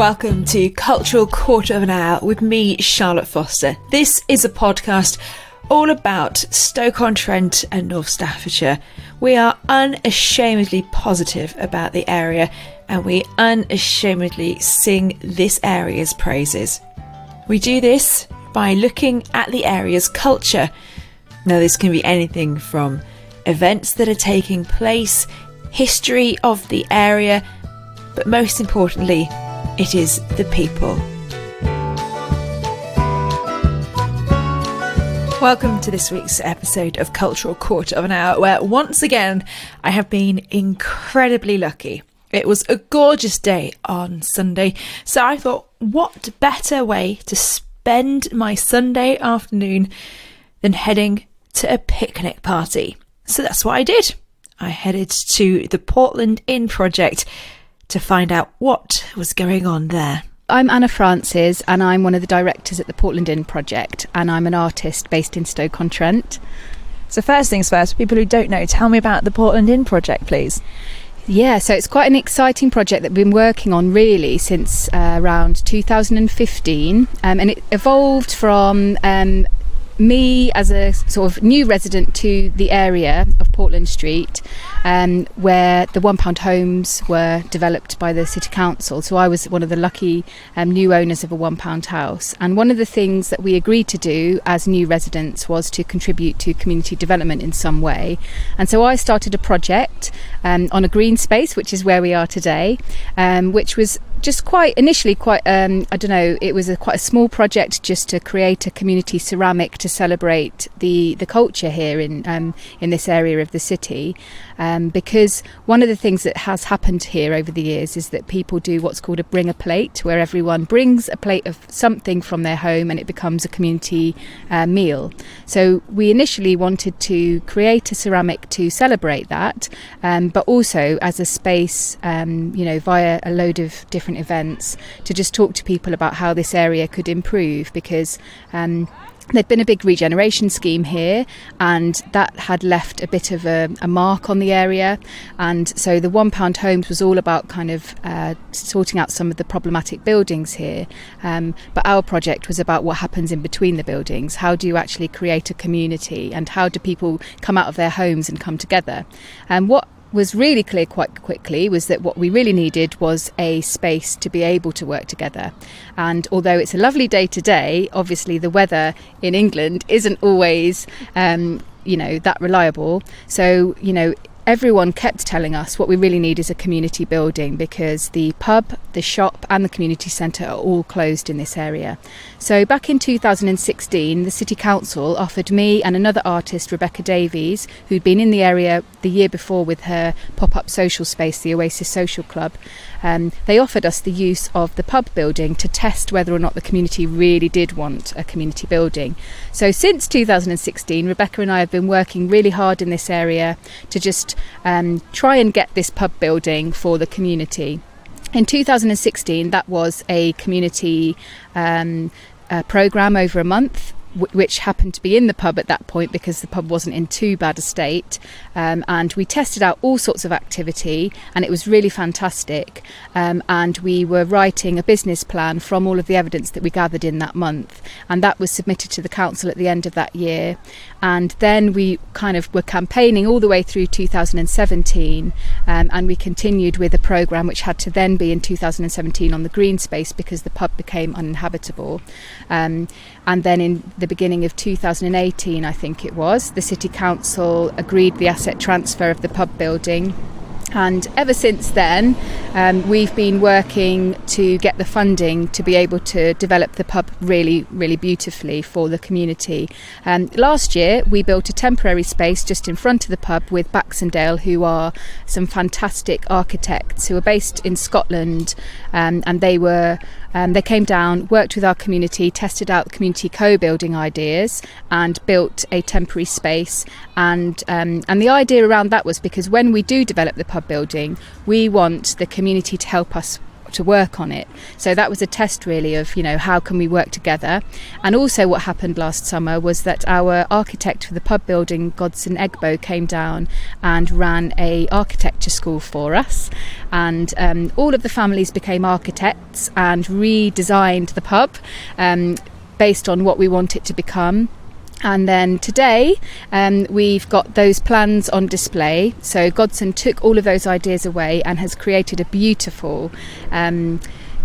Welcome to Cultural Quarter of an Hour with me, Charlotte Foster. This is a podcast all about Stoke-on-Trent and North Staffordshire. We are unashamedly positive about the area and we unashamedly sing this area's praises. We do this by looking at the area's culture. Now, this can be anything from events that are taking place, history of the area, but most importantly, it is the people. Welcome to this week's episode of Cultural Quarter of an Hour, where once again I have been incredibly lucky. It was a gorgeous day on Sunday, so I thought, what better way to spend my Sunday afternoon than heading to a picnic party? So that's what I did. I headed to the Portland Inn project to find out what was going on there. I'm Anna Francis and I'm one of the directors at the Portland Inn project, and I'm an artist based in Stoke-on-Trent. So first things first, for people who don't know, tell me about the Portland Inn project, please. Yeah, so it's quite an exciting project that we've been working on really since around 2015, and it evolved from me as a sort of new resident to the area of Portland Street, where the £1 homes were developed by the City Council. So I was one of the lucky new owners of a £1 house. And one of the things that we agreed to do as new residents was to contribute to community development in some way. And so I started a project on a green space, which is where we are today, which was just quite it was quite a small project just to create a community ceramic to celebrate the culture here in this area of the city, because one of the things that has happened here over the years is that people do what's called a bring a plate, where everyone brings a plate of something from their home and it becomes a community meal. So we initially wanted to create a ceramic to celebrate that, but also as a space via a load of different events to just talk to people about how this area could improve, because there'd been a big regeneration scheme here and that had left a bit of a mark on the area, and so the £1 homes was all about kind of sorting out some of the problematic buildings here, but our project was about what happens in between the buildings. How do you actually create a community and how do people come out of their homes and come together? And what was really clear quite quickly was that what we really needed was a space to be able to work together. And although it's a lovely day today, obviously the weather in England isn't always that reliable. So everyone kept telling us what we really need is a community building, because the pub, the shop and the community centre are all closed in this area. So back in 2016, the City Council offered me and another artist, Rebecca Davies, who'd been in the area the year before with her pop-up social space, the Oasis Social Club. They offered us the use of the pub building to test whether or not the community really did want a community building. So since 2016, Rebecca and I have been working really hard in this area to just try and get this pub building for the community. In 2016, that was a community programme over a month, which happened to be in the pub at that point because the pub wasn't in too bad a state, and we tested out all sorts of activity and it was really fantastic, and we were writing a business plan from all of the evidence that we gathered in that month, and that was submitted to the council at the end of that year. And then we kind of were campaigning all the way through 2017, and we continued with a programme which had to then be in 2017 on the green space because the pub became uninhabitable, and then in the beginning of 2018, I think it was, the City Council agreed the asset transfer of the pub building. And ever since then, we've been working to get the funding to be able to develop the pub really, really beautifully for the community. Last year, we built a temporary space just in front of the pub with Baxendale, who are some fantastic architects who are based in Scotland, and they came down, worked with our community, tested out community co-building ideas and built a temporary space. And the idea around that was because when we do develop the pub building, we want the community to help us to work on it. So that was a test really of, how can we work together. And also what happened last summer was that our architect for the pub building, Godson Egbo, came down and ran a architecture school for us, and all of the families became architects and redesigned the pub based on what we want it to become. And then today we've got those plans on display. So Godson took all of those ideas away and has created a beautiful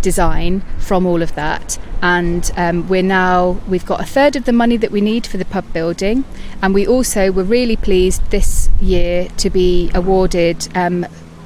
design from all of that. And we've got a third of the money that we need for the pub building. And we also were really pleased this year to be awarded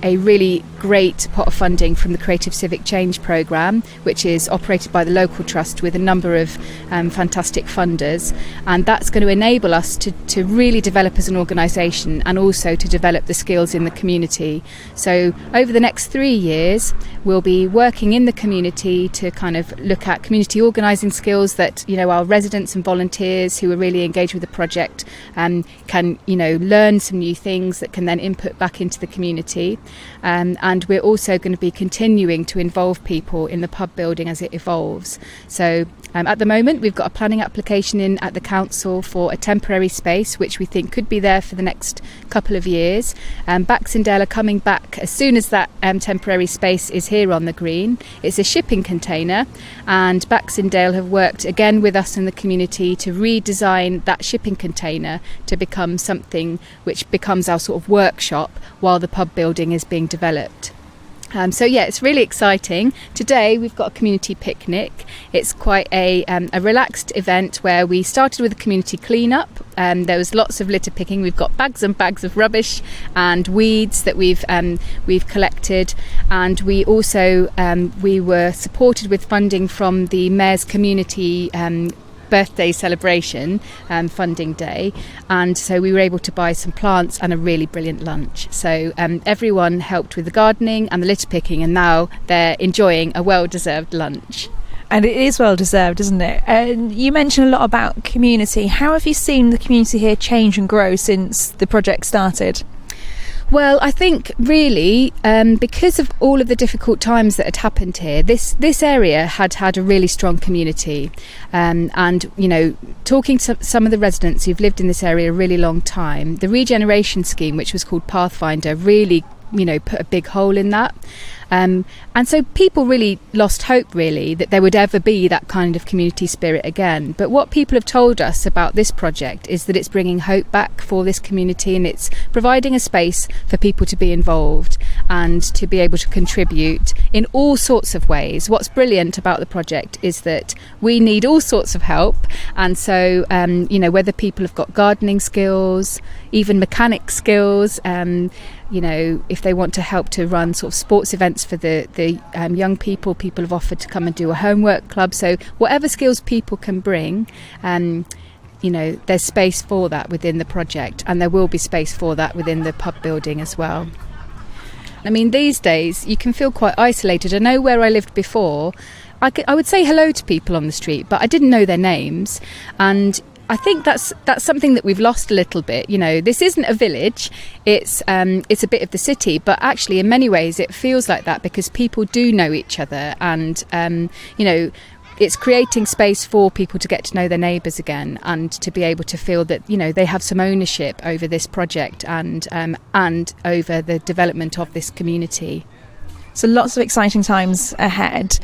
a really great pot of funding from the Creative Civic Change programme, which is operated by the local trust with a number of fantastic funders, and that's going to enable us to really develop as an organisation and also to develop the skills in the community. So over the next 3 years we'll be working in the community to kind of look at community organising skills that our residents and volunteers who are really engaged with the project can learn some new things that can then input back into the community. And we're also going to be continuing to involve people in the pub building as it evolves. So at the moment we've got a planning application in at the council for a temporary space which we think could be there for the next couple of years. Baxendale are coming back as soon as that temporary space is here on the green. It's a shipping container, and Baxendale have worked again with us in the community to redesign that shipping container to become something which becomes our sort of workshop while the pub building is being developed. So it's really exciting. Today we've got a community picnic. It's quite a relaxed event where we started with a community clean-up. There was lots of litter picking. We've got bags and bags of rubbish and weeds that we've collected, and we also we were supported with funding from the Mayor's Community birthday celebration funding day, and so we were able to buy some plants and a really brilliant lunch. So everyone helped with the gardening and the litter picking, and now they're enjoying a well-deserved lunch. And it is well deserved, isn't it? And you mentioned a lot about community. How have you seen the community here change and grow since the project started? Well, I think really because of all of the difficult times that had happened here, this area had a really strong community, and talking to some of the residents who've lived in this area a really long time, the regeneration scheme, which was called Pathfinder, really put a big hole in that. And so people really lost hope, really, that there would ever be that kind of community spirit again. But what people have told us about this project is that it's bringing hope back for this community, and it's providing a space for people to be involved and to be able to contribute in all sorts of ways. What's brilliant about the project is that we need all sorts of help, and so whether people have got gardening skills, even mechanic skills, if they want to help to run sort of sports events for the young people have offered to come and do a homework club. So whatever skills people can bring, there's space for that within the project, and there will be space for that within the pub building as well. I mean, these days you can feel quite isolated. I know where I lived before, I would say hello to people on the street, but I didn't know their names, and I think that's something that we've lost a little bit. This isn't a village; it's a bit of the city, but actually, in many ways, it feels like that because people do know each other, and it's creating space for people to get to know their neighbours again, and to be able to feel that they have some ownership over this project and over the development of this community. So lots of exciting times ahead.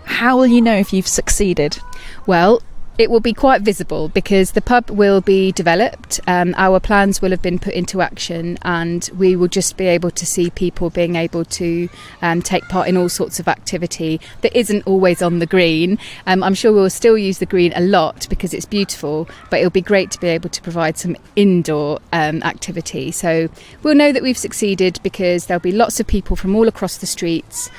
How will you know if you've succeeded? Well, it will be quite visible because the pub will be developed, our plans will have been put into action, and we will just be able to see people being able to take part in all sorts of activity that isn't always on the green. I'm sure we'll still use the green a lot because it's beautiful, but it'll be great to be able to provide some indoor activity. So we'll know that we've succeeded because there'll be lots of people from all across the streets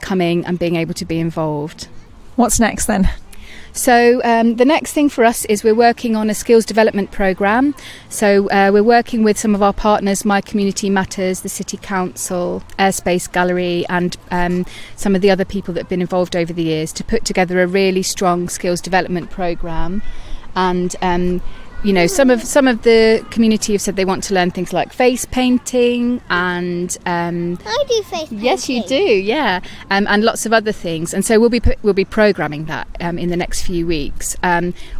coming and being able to be involved. What's next then? So the next thing for us is we're working on a skills development programme. So we're working with some of our partners, My Community Matters, the City Council, Airspace Gallery, and some of the other people that have been involved over the years to put together a really strong skills development programme. And some of the community have said they want to learn things like face painting and I do face painting. Yes, you do, yeah, and lots of other things. And so we'll be programming that in the next few weeks.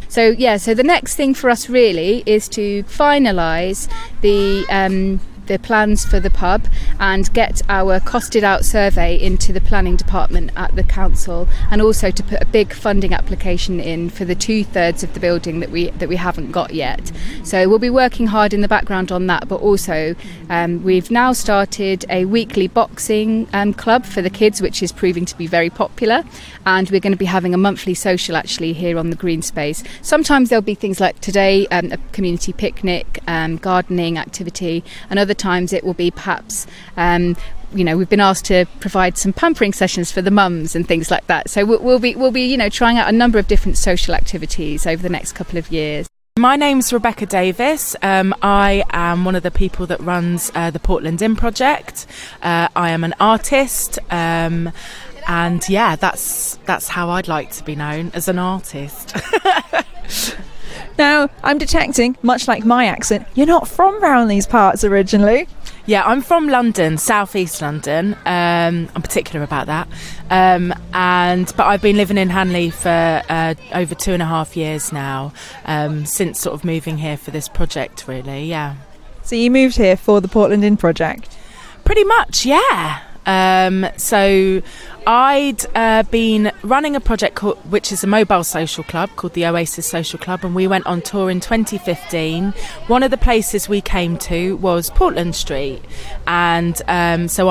So the next thing for us really is to finalise the plans for the pub and get our costed out survey into the planning department at the council, and also to put a big funding application in for the 2/3 of the building that we haven't got yet. So we'll be working hard in the background on that, but also we've now started a weekly boxing club for the kids, which is proving to be very popular, and we're going to be having a monthly social actually here on the green space. Sometimes there'll be things like today, a community picnic, gardening activity, and other times it will be perhaps we've been asked to provide some pampering sessions for the mums and things like that. So we'll be trying out a number of different social activities over the next couple of years. My name's Rebecca Davis. I am one of the people that runs the Portland In project. I am an artist, and that's how I'd like to be known, as an artist. Now, I'm detecting, much like my accent, you're not from around these parts originally. Yeah, I'm from London, southeast London. I'm particular about that. But I've been living in Hanley for over 2.5 years now, since sort of moving here for this project, really, yeah. So you moved here for the Portland In project? Pretty much, yeah. So I'd been running a project which is a mobile social club called the Oasis Social Club, and we went on tour in 2015. One of the places we came to was Portland Street, and so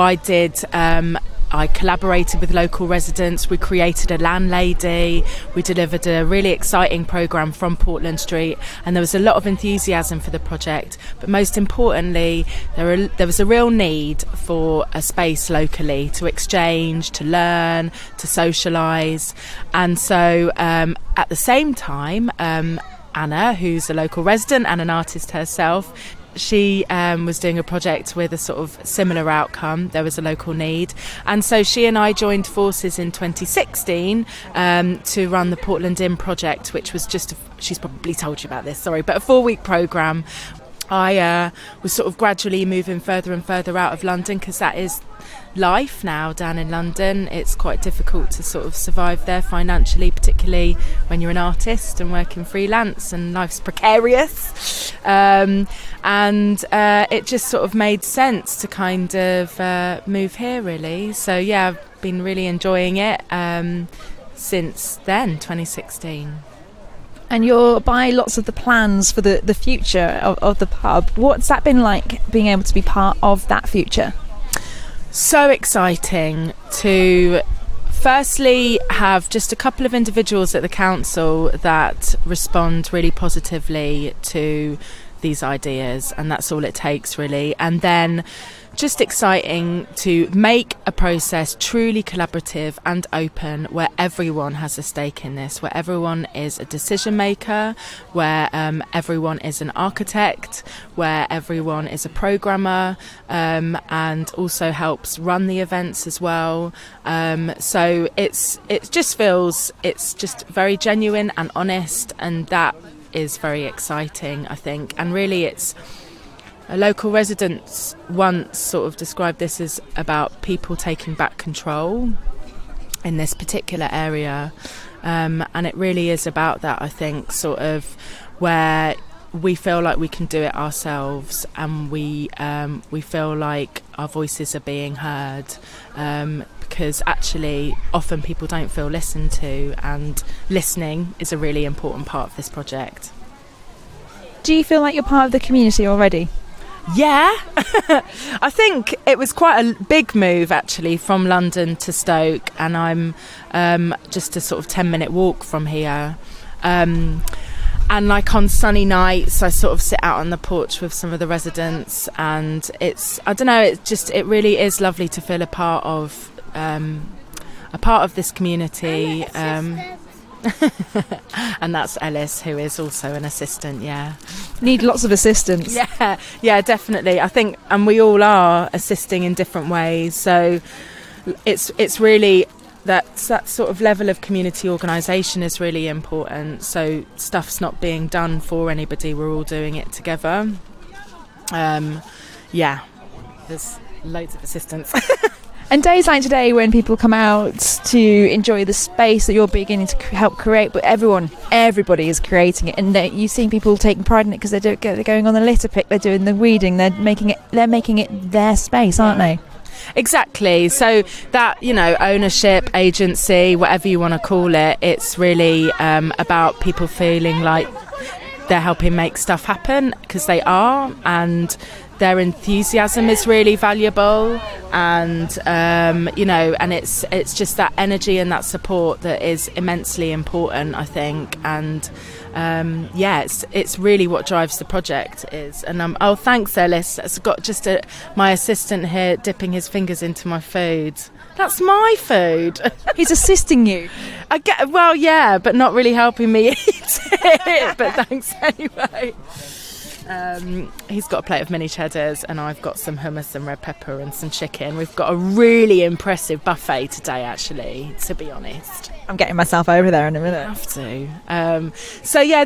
I collaborated with local residents. We created a landlady. We delivered a really exciting programme from Portland Street, and there was a lot of enthusiasm for the project. But most importantly, there was a real need for a space locally to exchange, to learn, to socialise. And so at the same time, Anna, who's a local resident and an artist herself, she was doing a project with a sort of similar outcome. There was a local need, and so she and I joined forces in 2016 to run the Portland In project, which was she's probably told you about this, sorry, but a 4-week programme. I was sort of gradually moving further and further out of London, because that is life now down in London. It's quite difficult to sort of survive there financially, particularly when you're an artist and working freelance, and life's precarious. And it just sort of made sense to kind of move here, really. So yeah, I've been really enjoying it since then, 2016. And you're by lots of the plans for the future of the pub. What's that been like, being able to be part of that future? So exciting to firstly have just a couple of individuals at the council that respond really positively to these ideas, and that's all it takes, really. And then just exciting to make a process truly collaborative and open, where everyone has a stake in this, where everyone is a decision maker, where everyone is an architect, where everyone is a programmer, and also helps run the events as well. So it just feels, it's just very genuine and honest, and that is very exciting, I think. And really, it's local residents once sort of described this as about people taking back control in this particular area, and it really is about that, I think, sort of where we feel like we can do it ourselves, and we feel like our voices are being heard, because actually often people don't feel listened to, and listening is a really important part of this project. Do you feel like you're part of the community already? Yeah, I think it was quite a big move actually from London to Stoke, and I'm just a sort of 10-minute walk from here. And like on sunny nights, I sort of sit out on the porch with some of the residents, and it's, I don't know, it really is lovely to feel a part of this community. And that's Ellis, who is also an assistant. Yeah, need lots of assistance. Yeah, definitely. I think, and we all are assisting in different ways. So it's really that sort of level of community organisation is really important. So stuff's not being done for anybody, we're all doing it together. There's loads of assistance. And days like today, when people come out to enjoy the space that you're beginning to help create, but everybody is creating it, and you've seen people taking pride in it because they're going on the litter pick, they're doing the weeding, they're making it their space, aren't they? Exactly. So that, ownership, agency, whatever you want to call it, it's really about people feeling like they're helping make stuff happen, because they are, and their enthusiasm is really valuable, and and it's just that energy and that support that is immensely important, I think. And it's really what drives the project is. And thanks, Ellis. I've got just my assistant here dipping his fingers into my food. That's my food. He's assisting you. But not really helping me eat it. But thanks anyway. He's got a plate of mini cheddars, and I've got some hummus and red pepper and some chicken. We've got a really impressive buffet today, actually, to be honest. I'm getting myself over there in a minute. I have to.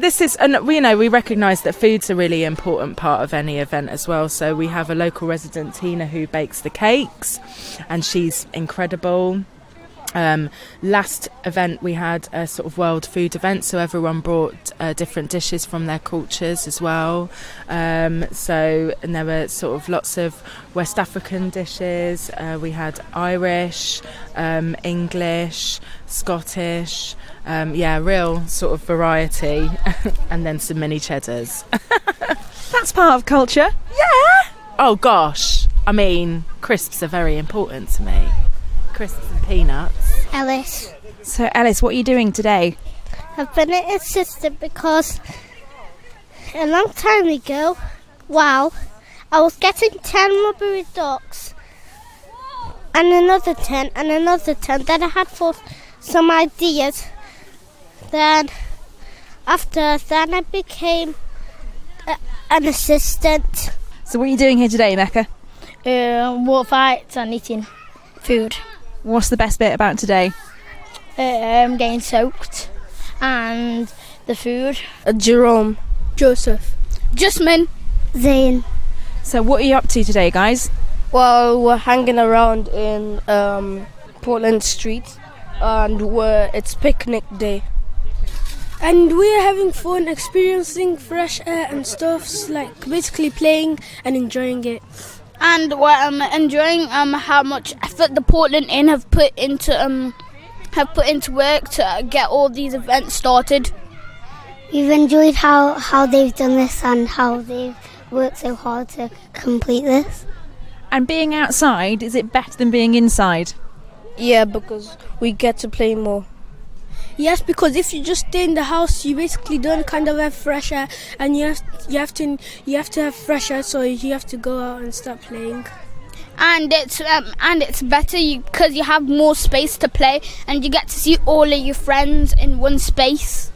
This is, and we recognise that food's a really important part of any event as well. So we have a local resident, Tina, who bakes the cakes, and she's incredible. Last event we had a sort of world food event, so everyone brought different dishes from their cultures as well. And there were sort of lots of West African dishes. We had Irish, English, Scottish, real sort of variety, and then some mini cheddars. That's part of culture. Yeah. Oh gosh, I mean, crisps are very important to me. Crisps and peanuts. Alice. So, Alice, what are you doing today? I've been an assistant because a long time ago, I was getting 10 rubbery ducks and another 10 and another 10. Then I had some ideas. Then I became an assistant. So what are you doing here today, Mecca? Water fights and eating food. What's the best bit about today? Getting soaked and the food. Jerome. Joseph. Justman. Zane. So what are you up to today, guys? Well, we're hanging around in Portland Street, and it's picnic day. And we're having fun, experiencing fresh air and stuff, like basically playing and enjoying it. And we're enjoying how much effort the Portland Inn have put into work to get all these events started. We've enjoyed how they've done this and how they've worked so hard to complete this. And being outside, is it better than being inside? Yeah, because we get to play more. Yes, because if you just stay in the house, you basically don't kind of have fresh air, and you have to have fresh air, so you have to go out and start playing. And it's better because you have more space to play, and you get to see all of your friends in one space.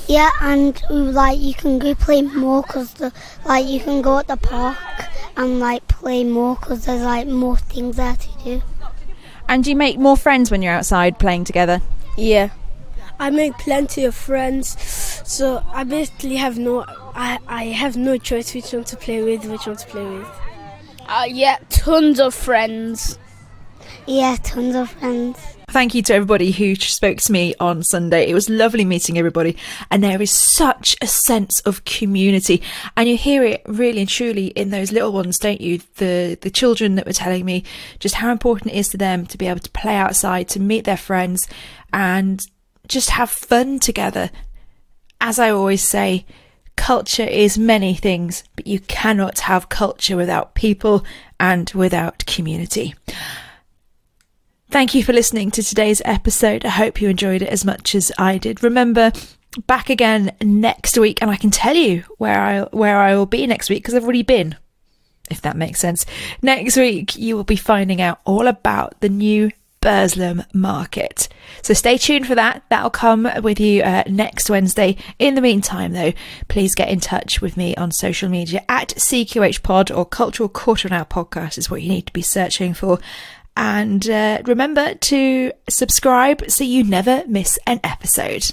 Yeah, and you can go play more because you can go at the park and play more because there's more things there to do. And do you make more friends when you're outside playing together? Yeah. I make plenty of friends, so I basically have no choice which one to play with. Tons of friends. Yeah, tons of friends. Thank you to everybody who spoke to me on Sunday. It was lovely meeting everybody, and there is such a sense of community, and you hear it really and truly in those little ones, don't you? The children that were telling me just how important it is to them to be able to play outside, to meet their friends and just have fun together. As I always say, culture is many things, but you cannot have culture without people and without community. Thank you for listening to today's episode. I hope you enjoyed it as much as I did. Remember, back again next week, and I can tell you where I will be next week because I've already been, if that makes sense. Next week, you will be finding out all about the new Burslem Market. So stay tuned for that. That'll come with you next Wednesday. In the meantime, though, please get in touch with me on social media at CQH Pod, or Cultural Quarter of an Hour Podcast is what you need to be searching for. And remember to subscribe so you never miss an episode.